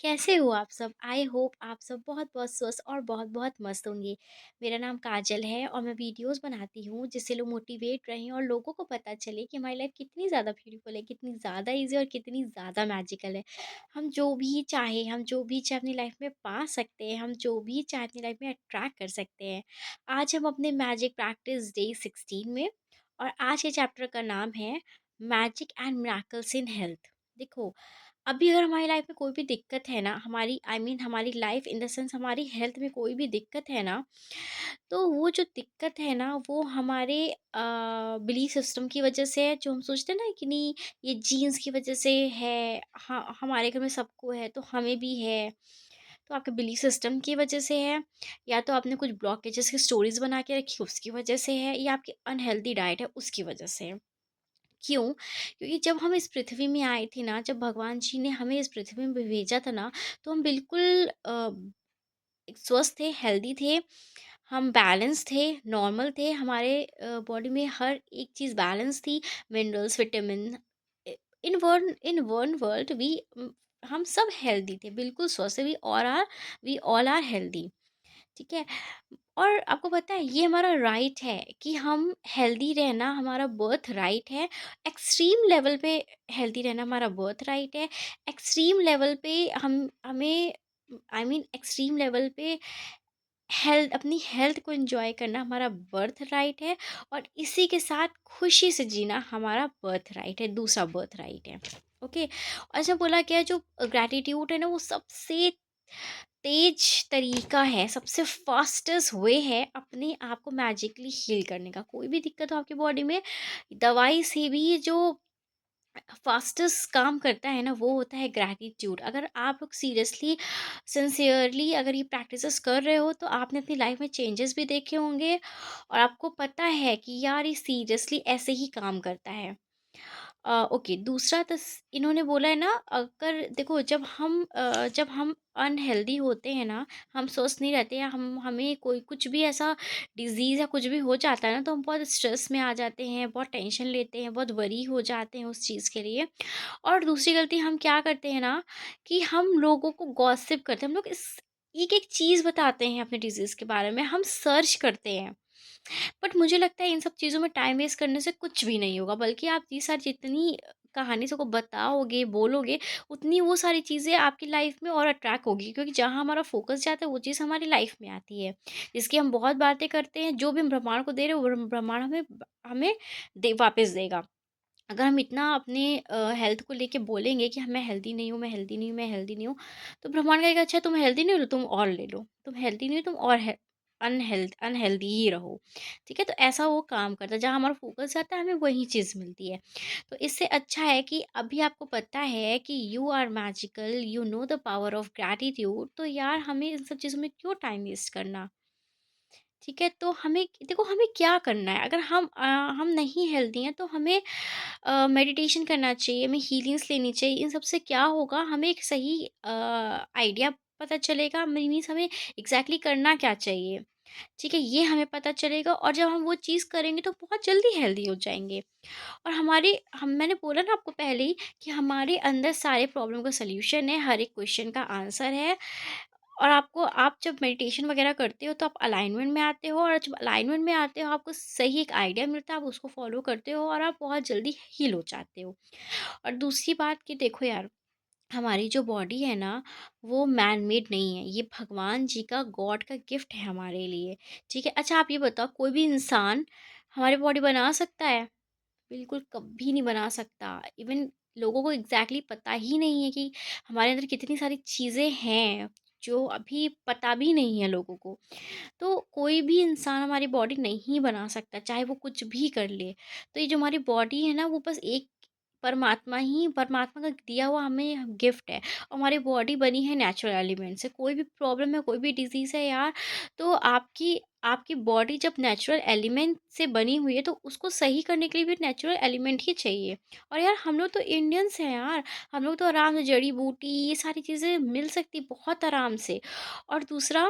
कैसे हो आप सब? आई होप आप सब बहुत-बहुत स्वस्थ और बहुत-बहुत मस्त होंगे। मेरा नाम काजल है और मैं वीडियोज़ बनाती हूँ जिससे लोग मोटिवेट रहें और लोगों को पता चले कि हमारी लाइफ़ कितनी ज़्यादा ब्यूटीफुल है, कितनी ज़्यादा ईज़ी और कितनी ज़्यादा मैजिकल है। हम जो भी चाहें, हम जो भी चाहे अपनी लाइफ़ में पा सकते हैं, हम जो भी चाहे अपनी लाइफ़ में अट्रैक्ट कर सकते हैं। आज हम अपने मैजिक प्रैक्टिस डे 16 में और आज के चैप्टर का नाम है magic and miracles in health. देखो, अभी अगर हमारी लाइफ में कोई भी दिक्कत है ना, हमारी हमारी लाइफ इन द सेंस हमारी हेल्थ में कोई भी दिक्कत है ना, तो वो जो दिक्कत है ना वो हमारे बिलीफ सिस्टम की वजह से है। जो हम सोचते हैं ना कि नहीं, ये जीन्स की वजह से है, हाँ हमारे घर में सबको है तो हमें भी है। तो आपके बिलीफ सिस्टम की वजह से है, या तो आपने कुछ ब्लॉकेजेस की स्टोरीज बना के रखी उसकी वजह से है, या आपकी अनहेल्दी डाइट है उसकी वजह से है। क्यों? क्योंकि जब हम इस पृथ्वी में आए थे ना, जब भगवान जी ने हमें इस पृथ्वी में भेजा था ना, तो हम बिल्कुल एक स्वस्थ थे, हेल्दी थे, हम बैलेंस थे, नॉर्मल थे, हमारे बॉडी में हर एक चीज़ बैलेंस थी, minerals, vitamin. In one world हम सब हेल्दी थे, बिल्कुल स्वस्थ थे। We all are healthy. ठीक है? और आपको पता है ये हमारा राइट है कि हम हेल्दी रहना हमारा बर्थ राइट है। एक्सट्रीम लेवल पे हेल्दी रहना हमारा बर्थ राइट है। एक्सट्रीम लेवल पे हम हमें एक्सट्रीम लेवल पे हेल्थ अपनी हेल्थ को एंजॉय करना हमारा बर्थ राइट है। और इसी के साथ खुशी से जीना हमारा बर्थ राइट है, दूसरा बर्थ राइट है। ओके। और ऐसा बोला गया है, जो ग्रैटिट्यूड है ना वो सबसे तेज तरीका है, सबसे फास्टेस्ट वे है अपने आप को मैजिकली हील करने का। कोई भी दिक्कत हो आपकी बॉडी में, दवाई से भी जो फास्टेस्ट काम करता है ना वो होता है ग्रैटिट्यूड। अगर आप लोग सीरियसली सिंसियरली अगर ये प्रैक्टिसेस कर रहे हो तो आपने अपनी लाइफ में चेंजेस भी देखे होंगे और आपको पता है कि यार ये सीरियसली ऐसे ही काम करता है। ओके, दूसरा इन्होंने बोला है ना, अगर देखो जब हम अनहेल्दी होते हैं ना, हम स्वस्थ नहीं रहते हैं, हम हमें कोई कुछ भी ऐसा डिजीज़ या कुछ भी हो जाता है ना, तो हम बहुत स्ट्रेस में आ जाते हैं, बहुत टेंशन लेते हैं, बहुत वरी हो जाते हैं उस चीज़ के लिए। और दूसरी गलती हम क्या करते हैं ना, कि हम लोगों को गॉसिप करते हैं। हम लोग इस एक एक चीज़ बताते हैं अपने डिजीज़ के बारे में, हम सर्च करते हैं। बट मुझे लगता है इन सब चीज़ों में टाइम वेस्ट करने से कुछ भी नहीं होगा, बल्कि आप ये सारी जितनी कहानी सबको बताओगे, बोलोगे, उतनी वो सारी चीज़ें आपकी लाइफ में और अट्रैक्ट होगी, क्योंकि जहाँ हमारा फोकस जाता है वो चीज़ हमारी लाइफ में आती है। जिसकी हम बहुत बातें करते हैं, जो भी हम ब्रह्मांड को दे रहे हैं वो ब्रह्मांड हमें हमें दे वापस देगा। अगर हम इतना अपने हेल्थ को लेके बोलेंगे कि मैं हेल्दी नहीं हूँ, मैं हेल्दी नहीं हूँ, मैं हेल्दी नहीं हूँ, तो ब्रह्मांड कहेगा अच्छा तुम हेल्दी नहीं हो, तुम और ले लो, तुम हेल्दी नहीं हो, तुम और अनहेल्दी ही रहो। ठीक है? तो ऐसा वो काम करता है, जहाँ हमारा फोकस जाता है हमें वही चीज़ मिलती है। तो इससे अच्छा है कि अभी आपको पता है कि you are magical, you know the power of gratitude, तो यार हमें इन सब चीज़ों में क्यों टाइम वेस्ट करना। ठीक है? तो हमें देखो हमें क्या करना है, अगर हम नहीं हेल्दी हैं तो हमें मेडिटेशन करना चाहिए, हमें हीलिंग्स लेनी चाहिए। इन सब से क्या होगा, हमें एक सही आइडिया पता चलेगा, मीन्स हमें एग्ज़ैक्टली करना क्या चाहिए। ठीक है? ये हमें पता चलेगा और जब हम वो चीज़ करेंगे तो बहुत जल्दी हेल्दी हो जाएँगे। और हमारे हम मैंने बोला ना आपको पहले ही कि हमारे अंदर सारे प्रॉब्लम का सॉल्यूशन है, हर एक क्वेश्चन का आंसर है। और आप जब मेडिटेशन वगैरह करते हो तो आप अलाइनमेंट में आते हो, और जब अलाइनमेंट में आते हो आपको सही एक आइडिया मिलता है, आप उसको फॉलो करते हो और आप बहुत जल्दी हील हो जाते हो। और दूसरी बात कि देखो यार, हमारी जो बॉडी है ना वो मैन मेड नहीं है, ये भगवान जी का गॉड का गिफ्ट है हमारे लिए। ठीक है? अच्छा आप ये बताओ, कोई भी इंसान हमारी बॉडी बना सकता है? बिल्कुल कभी नहीं बना सकता। इवन लोगों को एग्ज़ैक्टली पता ही नहीं है कि हमारे अंदर कितनी सारी चीज़ें हैं, जो अभी पता भी नहीं है लोगों को। तो कोई भी इंसान हमारी बॉडी नहीं बना सकता, चाहे वो कुछ भी कर ले। तो ये जो हमारी बॉडी है ना, वो बस एक परमात्मा का दिया हुआ हमें गिफ्ट है। और हमारी बॉडी बनी है नेचुरल एलिमेंट से। कोई भी प्रॉब्लम है, कोई भी डिज़ीज़ है यार, तो आपकी आपकी बॉडी जब नेचुरल एलिमेंट से बनी हुई है, तो उसको सही करने के लिए भी नेचुरल एलिमेंट ही चाहिए। और यार हम लोग तो इंडियंस हैं यार, हम लोग तो आराम से जड़ी-बूटी ये सारी चीज़ें मिल सकती बहुत आराम से। और दूसरा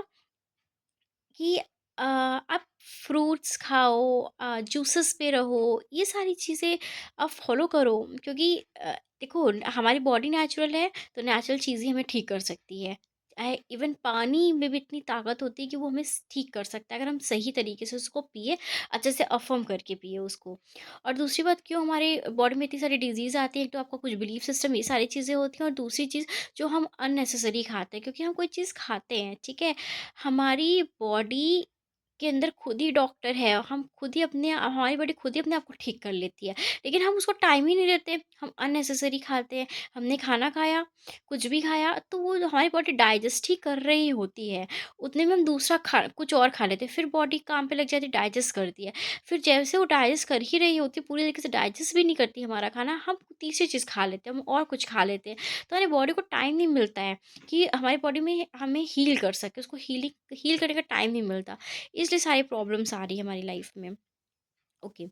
कि आप फ्रूट्स खाओ, जूसेस पे रहो, ये सारी चीज़ें आप फॉलो करो, क्योंकि देखो हमारी बॉडी नेचुरल है, तो नेचुरल चीज़ें हमें ठीक कर सकती है। इवन पानी में भी इतनी ताकत होती है कि वो हमें ठीक कर सकता है, अगर हम सही तरीके से उसको पिए, अच्छे से अफर्म करके पिए उसको। और दूसरी बात, क्यों हमारे बॉडी में इतनी सारी डिजीज़ आती है, एक तो आपका कुछ बिलीफ सिस्टम, ये सारी चीज़ें होती हैं, और दूसरी चीज़ जो हम अननेसेसरी खाते हैं, क्योंकि हम कोई चीज़ खाते हैं, ठीक है, हमारी बॉडी के अंदर खुद ही डॉक्टर है, हम खुद ही अपने, हमारी बॉडी खुद ही अपने आप को ठीक कर लेती है, लेकिन हम उसको टाइम ही नहीं देते, हम अननेसेसरी खाते हैं। हमने खाना खाया, कुछ भी खाया, तो वो जो हमारी बॉडी डाइजेस्ट ही कर रही होती है, उतने में हम दूसरा खा कुछ और खा लेते हैं, फिर बॉडी काम पे लग जाती है, डाइजेस्ट करती है। फिर जैसे वो डाइजेस्ट कर ही रही होती है, पूरी तरीके से डाइजेस्ट भी नहीं करती हमारा खाना, हम तीसरी चीज़ खा लेते हैं, हम और कुछ खा लेते हैं। तो हमारी बॉडी को टाइम नहीं मिलता है कि हमारी बॉडी में हमें हील कर सके, उसको हील करने का टाइम नहीं मिलता। इसलिए सारी प्रॉब्लम्स आ रही है हमारी लाइफ में। ओके।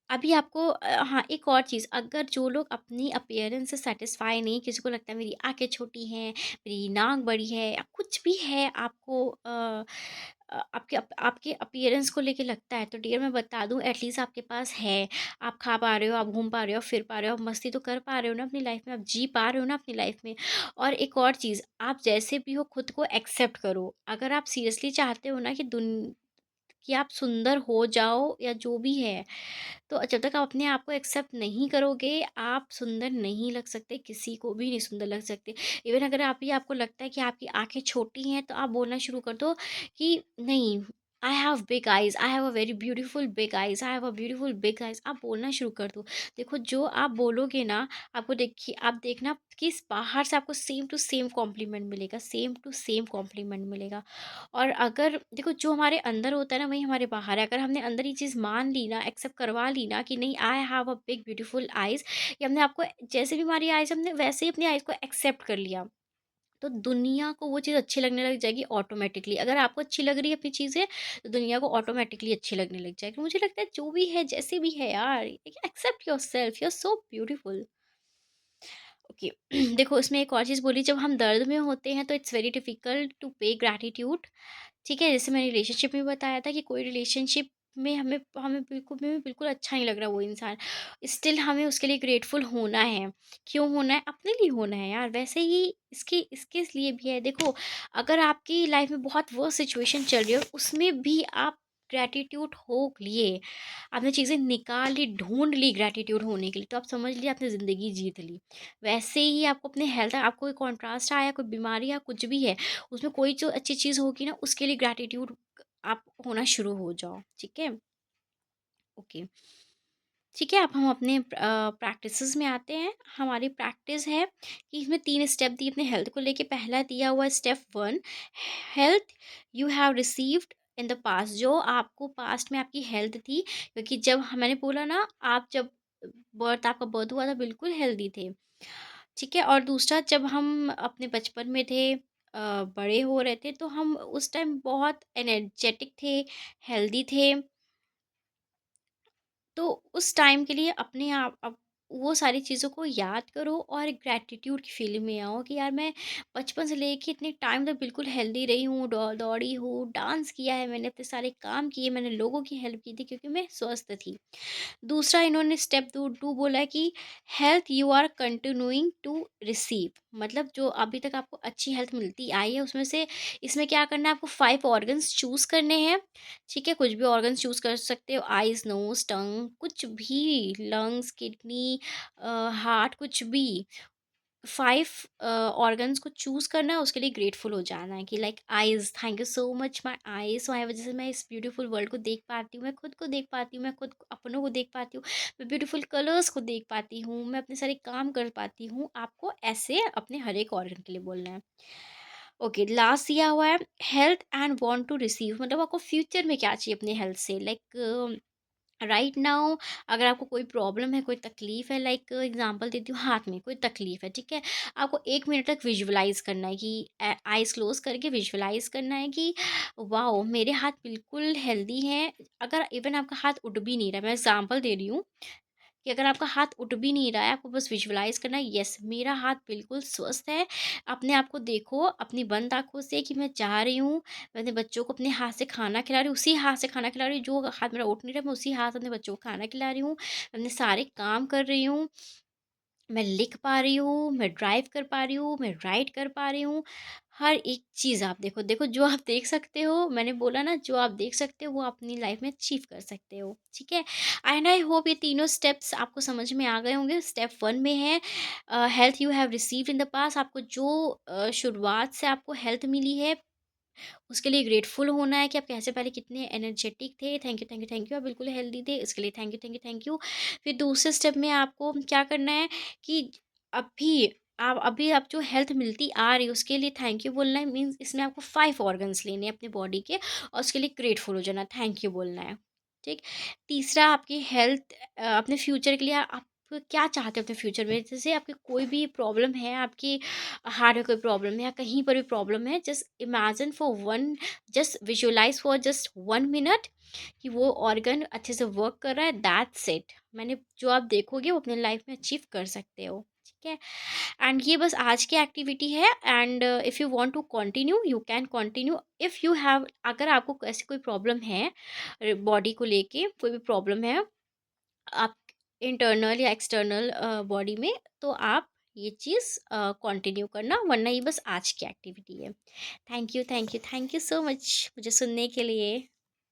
अभी आपको हाँ, एक और चीज़, अगर जो लोग अपनी अपीयरेंस से सैटिस्फाई नहीं, किसी को लगता है मेरी आँखें छोटी हैं, मेरी नाक बड़ी है, या कुछ भी है आपको, आपके अपीयरेंस को लेके लगता है, तो डियर मैं बता दूँ, एटलीस्ट आपके पास है। आप खा पा रहे हो, आप घूम पा रहे हो, फिर पा रहे हो, आप मस्ती तो कर पा रहे हो ना अपनी लाइफ में, आप जी पा रहे हो ना अपनी लाइफ में। और एक और चीज़, आप जैसे भी हो खुद को एक्सेप्ट करो। अगर आप सीरियसली चाहते हो ना कि आप सुंदर हो जाओ या जो भी है, तो जब तक आप अपने आप को एक्सेप्ट नहीं करोगे, आप सुंदर नहीं लग सकते, किसी को भी नहीं सुंदर लग सकते। इवन अगर आप ये आपको लगता है कि आपकी आँखें छोटी हैं, तो आप बोलना शुरू कर दो कि नहीं, I have big eyes, I have a very beautiful big eyes, I have a beautiful big eyes, आप बोलना शुरू कर दो। देखो जो आप बोलोगे ना, आपको देखिए, आप देखना कि इस बाहर से आपको सेम टू सेम कॉम्प्लीमेंट मिलेगा, सेम टू सेम कॉम्प्लीमेंट मिलेगा। और अगर देखो जो हमारे अंदर होता है ना, वही हमारे बाहर है। अगर हमने अंदर ये चीज़ मान ली ना, एक्सेप्ट करवा ली ना कि नहीं, I have a big beautiful eyes, या हमने आपको, जैसे भी हमारी आईज़, हमने वैसे ही अपनी आईज़ को एक्सेप्ट कर लिया, तो दुनिया को वो चीज़ अच्छी लगने लग जाएगी ऑटोमेटिकली। अगर आपको अच्छी लग रही है अपनी चीज़ें, तो दुनिया को ऑटोमेटिकली अच्छी लगने लग जाएगी। मुझे लगता है जो भी है, जैसे भी है यार, accept yourself, you are so beautiful. Okay. देखो इसमें एक और चीज़ बोली, जब हम दर्द में होते हैं तो इट्स वेरी डिफिकल्ट टू पे ग्रैटिट्यूड। ठीक है, जैसे मैंने रिलेशनशिप में बताया था कि कोई रिलेशनशिप में हमें हमें बिल्कुल अच्छा नहीं लग रहा वो इंसान, स्टिल हमें उसके लिए ग्रेटफुल होना है। क्यों होना है? अपने लिए होना है यार। वैसे ही इसके इसके लिए भी है। देखो, अगर आपकी लाइफ में बहुत वर्स्ट सिचुएशन चल रही है और उसमें भी आप ग्रैटिट्यूड हो लिए, आपने चीज़ें निकाल ली, ढूँढ ली ग्रैटिट्यूड होने के लिए, तो आप समझ लीजिए आपने ज़िंदगी जीत ली। वैसे ही आपको अपने हेल्थ, आपको कोई कॉन्ट्रास्ट आया, कोई बीमारी या कुछ भी है, उसमें कोई जो अच्छी चीज़ होगी ना, उसके लिए ग्रैटिट्यूड आप होना शुरू हो जाओ, ठीक है? ओके। ठीक है, अब हम अपने प्रैक्टिसेस में आते हैं। हमारी प्रैक्टिस है कि इसमें 3 स्टेप दिए अपने हेल्थ को लेके। पहला दिया हुआ है step 1, health you have received in the past, जो आपको पास्ट में आपकी हेल्थ थी, क्योंकि जब मैंने बोला ना, आप जब आपका बर्थ हुआ था, बिल्कुल हेल्दी थे, ठीक है? और दूसरा, जब हम अपने बचपन में थे, बड़े हो रहे थे, तो हम उस टाइम बहुत एनर्जेटिक थे, हेल्दी थे। तो उस टाइम के लिए अपने आप, अब वो सारी चीज़ों को याद करो और ग्रैटिट्यूड की फीलिंग में आओ कि यार मैं बचपन से लेके इतने टाइम तक बिल्कुल हेल्दी रही हूँ, दौड़ी हूँ, डांस किया है मैंने, अपने सारे काम किए, मैंने लोगों की हेल्प की थी क्योंकि मैं स्वस्थ थी। दूसरा, इन्होंने स्टेप 2 बोला है कि health you are continuing to receive, मतलब जो अभी तक आपको अच्छी हेल्थ मिलती आई है, उसमें से इसमें क्या करना है, आपको 5 ऑर्गन्स चूज़ करने हैं। ठीक है, कुछ भी ऑर्गन्स चूज़ कर सकते हो, आइज़, नोज़, टंग, कुछ भी, लंग्स, किडनी, हार्ट, कुछ भी। 5 ऑर्गन्स को चूज़ करना है, उसके लिए ग्रेटफुल हो जाना है कि like eyes, thank you so much my eyes, तुम्हारी वजह से मैं इस ब्यूटीफुल वर्ल्ड को देख पाती हूँ, मैं खुद को देख पाती हूँ, मैं खुद अपनों को देख पाती हूँ, मैं ब्यूटीफुल कलर्स को देख पाती हूँ, मैं अपने सारे काम कर पाती हूँ। आपको ऐसे अपने हर एक ऑर्गन के लिए बोलना है। ओके, लास्ट दिया हुआ है, health and want to receive, मतलब आपको फ्यूचर में क्या चाहिए अपने हेल्थ से, लाइक राइट नाउ अगर आपको कोई प्रॉब्लम है, कोई तकलीफ है, लाइक एग्जांपल देती हूँ, हाथ में कोई तकलीफ है, ठीक है, आपको 1 मिनट तक विजुअलाइज करना है कि आइज क्लोज करके विजुअलाइज करना है कि वाओ मेरे हाथ बिल्कुल हेल्दी हैं। अगर इवन आपका हाथ उठ भी नहीं रहा, मैं एग्जांपल दे रही हूँ, कि अगर आपका हाथ उठ भी नहीं रहा है, आपको बस विजुअलाइज़ करना है, यस मेरा हाथ बिल्कुल स्वस्थ है। अपने आप को देखो अपनी बंद आँखों से कि मैं जा रही हूँ, मैं अपने बच्चों को अपने हाथ से खाना खिला रही हूँ, उसी हाथ से खाना खिला रही हूँ, जो हाथ मेरा उठ नहीं रहा, मैं उसी हाथ से अपने बच्चों को खाना खिला रही हूँ, अपने सारे काम कर रही हूँ। मैं लिख पा रही हूँ, मैं ड्राइव कर पा रही हूँ, मैं राइट कर पा रही हूँ। हर एक चीज़ आप देखो, देखो जो आप देख सकते हो, मैंने बोला ना जो आप देख सकते हो वो आप अपनी लाइफ़ में अचीव कर सकते हो, ठीक है? एंड आई होप ये तीनों स्टेप्स आपको समझ में आ गए होंगे। स्टेप 1 में है health you have received in the past, आपको जो शुरुआत से आपको हेल्थ मिली है उसके लिए ग्रेटफुल होना है कि आप कैसे पहले कितने एनर्जेटिक थे। Thank you, thank you, thank you. आप बिल्कुल हेल्दी थे, इसके लिए thank you, thank you, thank you. फिर दूसरे स्टेप में आपको क्या करना है कि अभी आप जो हेल्थ मिलती आ रही है उसके लिए थैंक यू बोलना है। मीन्स इसमें आपको 5 ऑर्गन्स लेने हैं अपने बॉडी के और उसके लिए ग्रेटफुल हो जाना, थैंक यू बोलना है। ठीक। तीसरा आपकी हेल्थ अपने फ्यूचर के लिए आप क्या चाहते हो अपने फ्यूचर में? जैसे आपकी कोई भी प्रॉब्लम है, आपकी हार्ट में कोई प्रॉब्लम है या कहीं पर भी प्रॉब्लम है, just imagine for one, just visualise for just 1 minute कि वो ऑर्गन अच्छे से वर्क कर रहा है, दैट्स इट। मैंने जो आप देखोगे वो अपने लाइफ में अचीव कर सकते हो, ठीक है? एंड ये बस आज की एक्टिविटी है। And if you want to continue you can continue. If you have, अगर आपको ऐसी कोई प्रॉब्लम है बॉडी को लेके, कोई भी प्रॉब्लम है आप इंटरनल या एक्सटर्नल बॉडी में, तो आप ये चीज़ कंटिन्यू करना, वरना ये बस आज की एक्टिविटी है। Thank you, thank you, thank you so much मुझे सुनने के लिए।